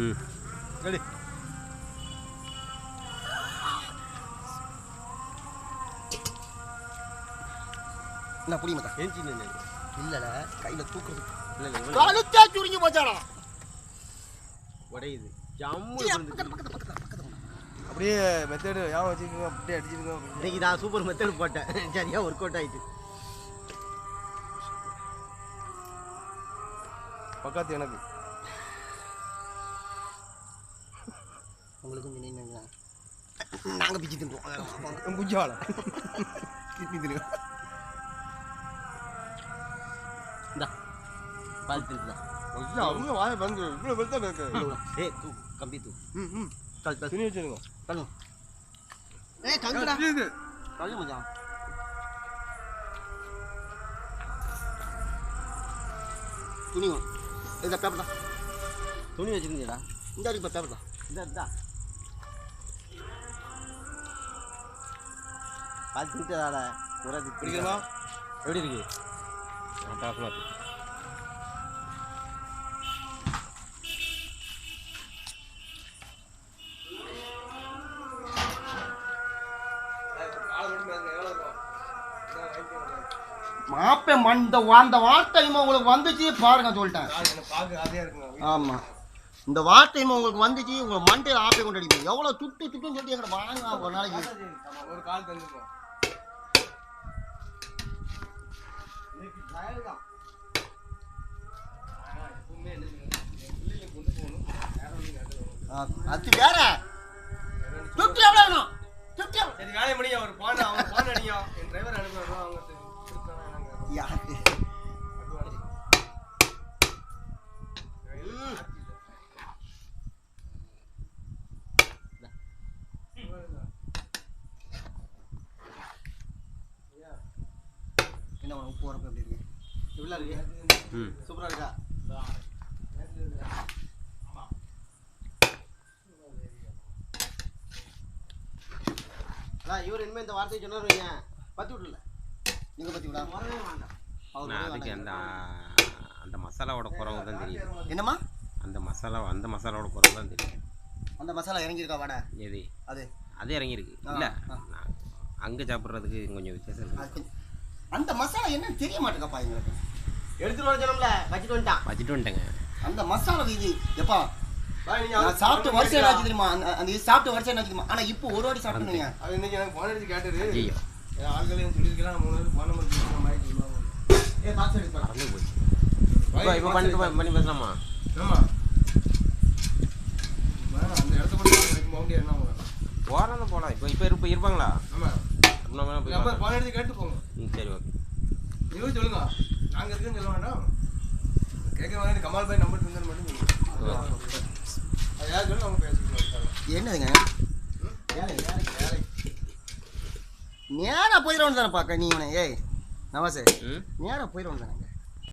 ம் ரெடி. என்ன புரியுமா? ஏஞ்சி நின்று இல்லைடா, கையில் தூக்குறது. இல்லை இல்லை கழுத்தா சுருங்கி போச்சாடா. உடையுது ஜம்மு அப்படியே மெத்தடு ஞாபகம் வச்சுக்கோங்க. அப்படியே அடிச்சிருக்கோம். இன்னைக்கு நான் சூப்பர் மெத்தட் போட்டேன். சரியா ஒர்க் அவுட் ஆயிட்டு. பக்கத்து எனக்கு உங்களுக்கும் நினைங்க. நாங்கள் பிச்சு தின்றுவோம். குஜால கிட்னி தெரியும். இந்தா பால் திருப்பா. அவங்க வாய வந்து இவ்வளோ பெருசாக இருக்கு. ஏய் தூ கம்பி தூ. ம் கல் கல் துணி வச்சுருங்க. கல். ஏய் கங்குடா. இது கல் மச்சான். துணி இந்த பேப்பர்டா. துணி வச்சுருந்தீடா. இந்த அடிப்பா பேப்பர்டா. இந்த பால் திருட்டதாடா. ஒரு பிடிக்கணுமா? எப்படி இருக்கு? அட்டகாசமா இருக்கு. மாப்பே அந்த வார்த்தை உங்களுக்கு வந்துச்சு பாருங்க சொல்லிட்டேன். ஆமா, இந்த வார்த்தை உங்களுக்கு வந்துச்சு. உங்க மண்டையில ஆப்பை கொண்டு அடிப்பீங்க. எவ்வளவு சுட்டு சுட்டுன்னு சொல்லி எங்களை வாங்க ஒரு நாளைக்கு. ஒரு கால் தந்துருக்கோம். அது வேற. சுட்டு எவ்வளவு வேணும்? சுட்டு சரி வேலையை முடியும். அவர் போன் அடிங்க. என் டிரைவர் அனுப்புவாங்க. அவங்க யாரு? என்ன உப்பு வரப்ப எப்படி இருக்கு? எவ்வளோ இருக்கு? ம் சூப்பராக இருக்கா? அதான் இவர் இனிமேல் இந்த வார்த்தையை சொன்னார் வைங்க, பற்றி விடல. நீங்க பத்தி விடா. வரவே வேண்டாம். அதுக்கு அந்த மசாலாவோட குறவு தான் தெரியும். என்னம்மா? அந்த மசாலாவோட குறவு தான் தெரியும். அந்த மசாலா இறங்கியிருக்கா வடை? எது அது இறங்கியிருக்கு. இல்லை அங்கே சாப்பிட்றதுக்கு கொஞ்சம் வித்தியாசம் இருக்கு. அந்த மசாலா என்னன்னு தெரிய மாட்டேங்கப்பா எங்களுக்கு. எடுத்துட்டு வர சொன்னோம்ல, வச்சுட்டு வந்துட்டேங்க. அந்த மசாலா இது எப்பா நான் சாப்பிட்டு வருஷம் என்ன ஆச்சு தெரியுமா? அந்த இது சாப்பிட்டு வருஷம் என்ன ஆச்சு தெரியுமா? ஆனால் இப்போ ஒரு வாட்டி சாப்பிட்டுங்க. அது இன்னைக்கு எனக்கு போன் அடிச்சு கேட்டாரு. ஐயோ ஆள்களையும் சொல்லியிருக்கலாம். 3 போன் நம்பர் கொடுத்து மாதிரி சொல்லுவாங்க. பாக்ஸ் எடுத்து மறந்து போச்சு. இப்போ பண்ணி பேசலாமா? ஆமா, அந்த இடத்த கூட போக முடியாது. என்ன போகிறோன்னு போகலாம். இப்போ இருப்பாங்களா? ஆமாம், அப்படின்னா நம்பர் போன் அடிச்சு கேட்டு போங்க. சரி ஓகே. நீங்களும் சொல்லுங்க. நாங்கள் இருக்குன்னு சொல்ல வேண்டாம். கேட்குற மாதிரி கமால் பாய் நம்பர் தந்தாரு மட்டும் சொல்லுங்க. அது யார் சொல்லி அவங்க பேசிக்கலாம். என்னதுங்க? நேராக போயிடணும் தானே பார்க்க நீ இவனை. ஏய் நவாசே, நேராக போயிடணும் தானே.